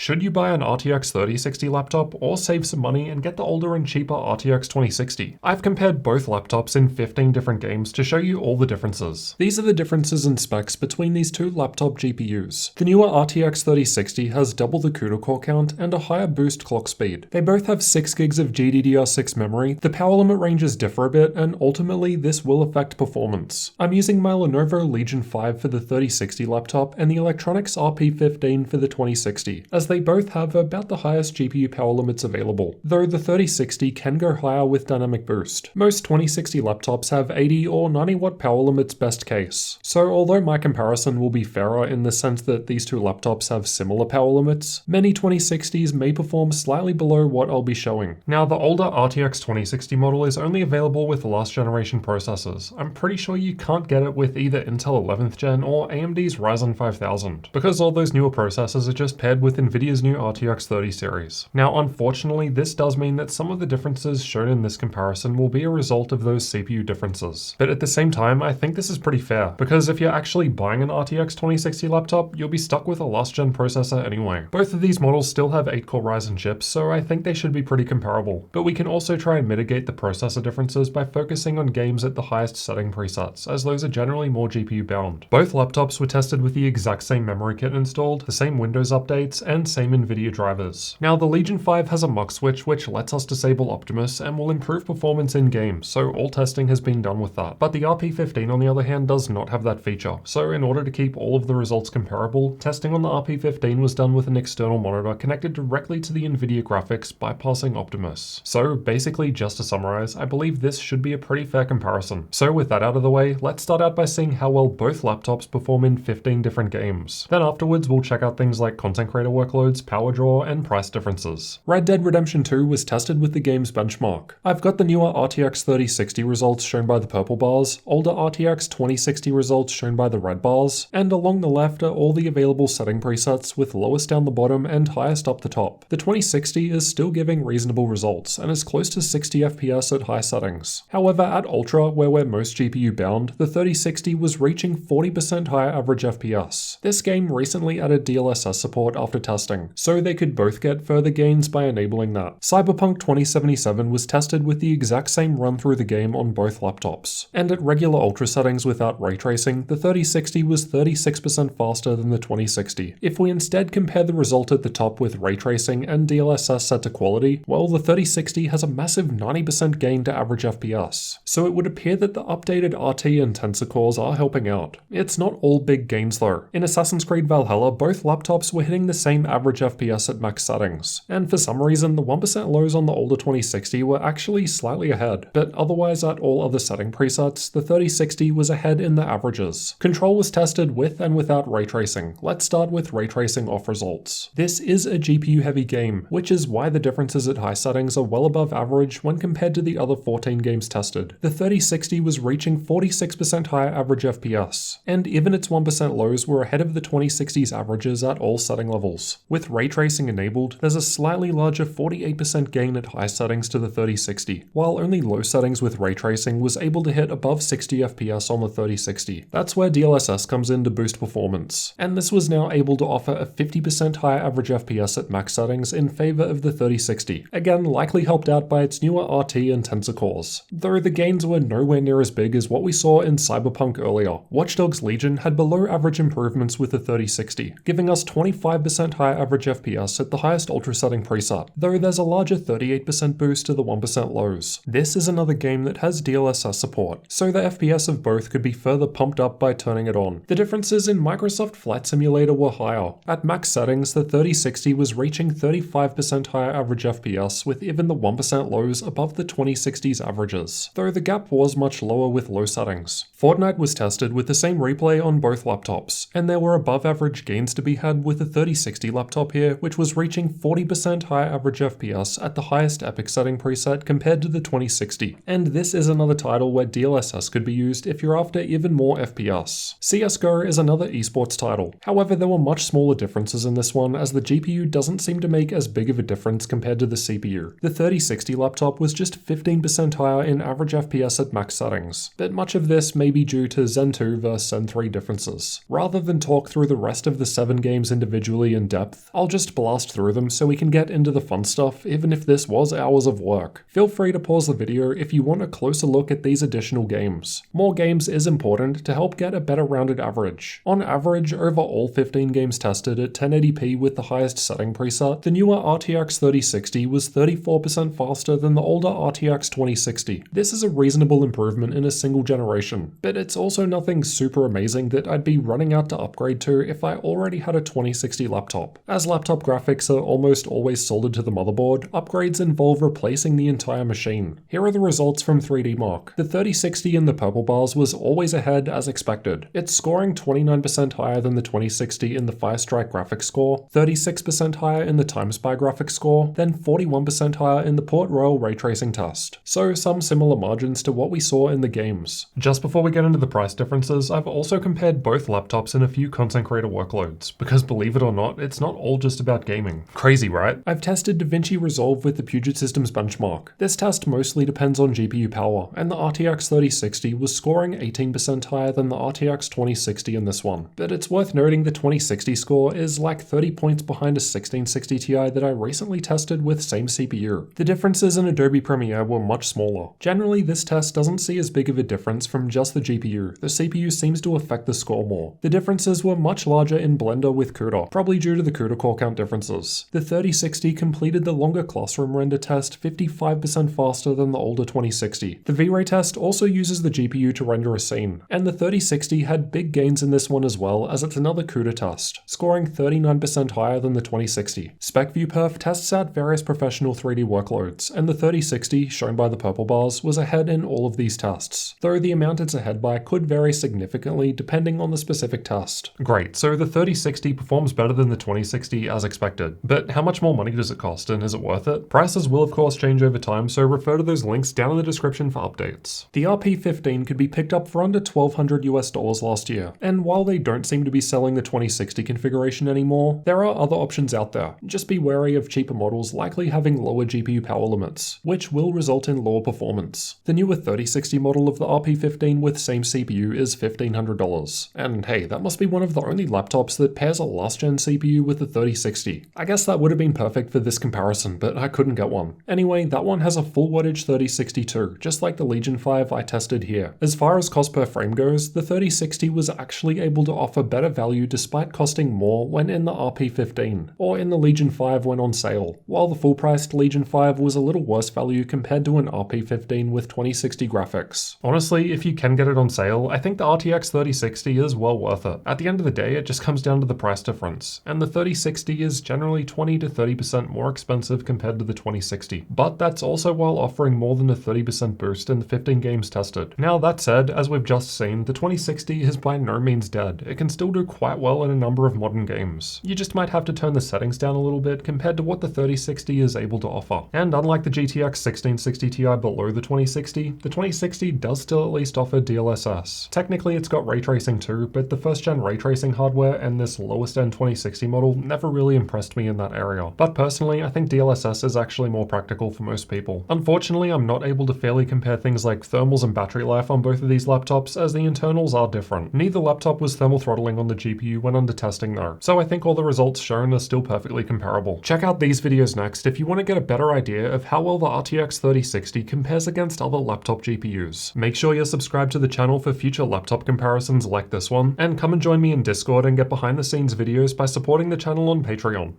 Should you buy an RTX 3060 laptop or save some money and get the older and cheaper RTX 2060? I've compared both laptops in 15 different games to show you all the differences. These are the differences in specs between these two laptop GPUs. The newer RTX 3060 has double the CUDA core count and a higher boost clock speed. They both have 6 gigs of GDDR6 memory, the power limit ranges differ a bit, and ultimately this will affect performance. I'm using my Lenovo Legion 5 for the 3060 laptop and the Electronics RP15 for the 2060, as they both have about the highest GPU power limits available, though the 3060 can go higher with dynamic boost. Most 2060 laptops have 80 or 90 watt power limits best case, so although my comparison will be fairer in the sense that these two laptops have similar power limits, many 2060s may perform slightly below what I'll be showing. Now, the older RTX 2060 model is only available with last generation processors. I'm pretty sure you can't get it with either Intel 11th gen or AMD's Ryzen 5000, because all those newer processors are just paired with Nvidia's new RTX 30 series. Now, unfortunately, this does mean that some of the differences shown in this comparison will be a result of those CPU differences. But at the same time, I think this is pretty fair, because if you're actually buying an RTX 2060 laptop, you'll be stuck with a last gen processor anyway. Both of these models still have 8-core Ryzen chips, so I think they should be pretty comparable. But we can also try and mitigate the processor differences by focusing on games at the highest setting presets, as those are generally more GPU bound. Both laptops were tested with the exact same memory kit installed, the same Windows updates, and same Nvidia drivers. Now, the Legion 5 has a mux switch which lets us disable Optimus and will improve performance in game, so all testing has been done with that. But the RP15 on the other hand does not have that feature, so in order to keep all of the results comparable, testing on the RP15 was done with an external monitor connected directly to the Nvidia graphics, bypassing Optimus. So basically, just to summarize, I believe this should be a pretty fair comparison. So with that out of the way, let's start out by seeing how well both laptops perform in 15 different games. Then afterwards, we'll check out things like content creator workloads, power draw, and price differences. Red Dead Redemption 2 was tested with the game's benchmark. I've got the newer RTX 3060 results shown by the purple bars, older RTX 2060 results shown by the red bars, and along the left are all the available setting presets with lowest down the bottom and highest up the top. The 2060 is still giving reasonable results and is close to 60 FPS at high settings. However, at Ultra, where we're most GPU bound, the 3060 was reaching 40% higher average FPS. This game recently added DLSS support after testing, so they could both get further gains by enabling that. Cyberpunk 2077 was tested with the exact same run through the game on both laptops, and at regular Ultra settings without ray tracing, the 3060 was 36% faster than the 2060. If we instead compare the result at the top with ray tracing and DLSS set to quality, well, the 3060 has a massive 90% gain to average FPS. So it would appear that the updated RT and Tensor cores are helping out. It's not all big gains though. In Assassin's Creed Valhalla, both laptops were hitting the same average FPS at max settings, and for some reason the 1% lows on the older 2060 were actually slightly ahead, but otherwise at all other setting presets, the 3060 was ahead in the averages. Control was tested with and without ray tracing. Let's start with ray tracing off results. This is a GPU heavy game, which is why the differences at high settings are well above average when compared to the other 14 games tested. The 3060 was reaching 46% higher average FPS, and even its 1% lows were ahead of the 2060's averages at all setting levels. With ray tracing enabled, there's a slightly larger 48% gain at high settings to the 3060, while only low settings with ray tracing was able to hit above 60 FPS on the 3060. That's where DLSS comes in to boost performance, and this was now able to offer a 50% higher average FPS at max settings in favor of the 3060, again likely helped out by its newer RT and Tensor cores, though the gains were nowhere near as big as what we saw in Cyberpunk earlier. Watch Dogs Legion had below average improvements with the 3060, giving us 25% higher average FPS at the highest ultra setting preset, though there's a larger 38% boost to the 1% lows. This is another game that has DLSS support, so the FPS of both could be further pumped up by turning it on. The differences in Microsoft Flight Simulator were higher. At max settings, the 3060 was reaching 35% higher average FPS with even the 1% lows above the 2060's averages, though the gap was much lower with low settings. Fortnite was tested with the same replay on both laptops, and there were above average gains to be had with the 3060 laptop here, which was reaching 40% higher average FPS at the highest epic setting preset compared to the 2060. And this is another title where DLSS could be used if you're after even more FPS. CSGO is another esports title. However, there were much smaller differences in this one, as the GPU doesn't seem to make as big of a difference compared to the CPU. The 3060 laptop was just 15% higher in average FPS at max settings, but much of this may be due to Zen 2 versus Zen 3 differences. Rather than talk through the rest of the 7 games individually in depth, depth. I'll just blast through them so we can get into the fun stuff, even if this was hours of work. Feel free to pause the video if you want a closer look at these additional games. More games is important to help get a better rounded average. On average, over all 15 games tested at 1080p with the highest setting preset, the newer RTX 3060 was 34% faster than the older RTX 2060. This is a reasonable improvement in a single generation, but it's also nothing super amazing that I'd be running out to upgrade to if I already had a 2060 laptop. As laptop graphics are almost always soldered to the motherboard, upgrades involve replacing the entire machine. Here are the results from 3D Mark. The 3060 in the purple bars was always ahead as expected. It's scoring 29% higher than the 2060 in the Firestrike graphics score, 36% higher in the TimeSpy graphics score, then 41% higher in the Port Royal ray tracing test. So some similar margins to what we saw in the games. Just before we get into the price differences, I've also compared both laptops in a few content creator workloads, because believe it or not, it's not all just about gaming. Crazy, right? I've tested DaVinci Resolve with the Puget Systems benchmark. This test mostly depends on GPU power, and the RTX 3060 was scoring 18% higher than the RTX 2060 in this one. But it's worth noting the 2060 score is like 30 points behind a 1660 Ti that I recently tested with same CPU. The differences in Adobe Premiere were much smaller. Generally, this test doesn't see as big of a difference from just the GPU. The CPU seems to affect the score more. The differences were much larger in Blender with CUDA, probably due to the CUDA core count differences. The 3060 completed the longer classroom render test 55% faster than the older 2060. The V-Ray test also uses the GPU to render a scene, and the 3060 had big gains in this one as well, as it's another CUDA test, scoring 39% higher than the 2060. SpecViewPerf tests out various professional 3D workloads, and the 3060, shown by the purple bars, was ahead in all of these tests, though the amount it's ahead by could vary significantly depending on the specific test. Great, so the 3060 performs better than the 2060 as expected, but how much more money does it cost, and is it worth it? Prices will of course change over time, so refer to those links down in the description for updates. The RP15 could be picked up for under $1,200 US last year, and while they don't seem to be selling the 2060 configuration anymore, there are other options out there. Just be wary of cheaper models likely having lower GPU power limits, which will result in lower performance. The newer 3060 model of the RP15 with same CPU is $1,500, and hey, that must be one of the only laptops that pairs a last-gen CPU with the 3060. I guess that would have been perfect for this comparison, but I couldn't get one. Anyway, that one has a full wattage 3060 too, just like the Legion 5 I tested here. As far as cost per frame goes, the 3060 was actually able to offer better value despite costing more when in the RP15, or in the Legion 5 when on sale, while the full-priced Legion 5 was a little worse value compared to an RP15 with 2060 graphics. Honestly, if you can get it on sale, I think the RTX 3060 is well worth it. At the end of the day, it just comes down to the price difference, and the 3060 is generally 20 to 30% more expensive compared to the 2060, but that's also while offering more than a 30% boost in the 15 games tested. Now that said, as we've just seen, the 2060 is by no means dead. It can still do quite well in a number of modern games. You just might have to turn the settings down a little bit compared to what the 3060 is able to offer. And unlike the GTX 1660 Ti below the 2060, the 2060 does still at least offer DLSS. Technically it's got ray tracing too, but the first gen ray tracing hardware and this lowest end 2060 model never really impressed me in that area. But personally, I think DLSS is actually more practical for most people. Unfortunately, I'm not able to fairly compare things like thermals and battery life on both of these laptops, as the internals are different. Neither laptop was thermal throttling on the GPU when under testing though, so I think all the results shown are still perfectly comparable. Check out these videos next if you want to get a better idea of how well the RTX 3060 compares against other laptop GPUs. Make sure you're subscribed to the channel for future laptop comparisons like this one, and come and join me in Discord and get behind the scenes videos by supporting the channel on Patreon.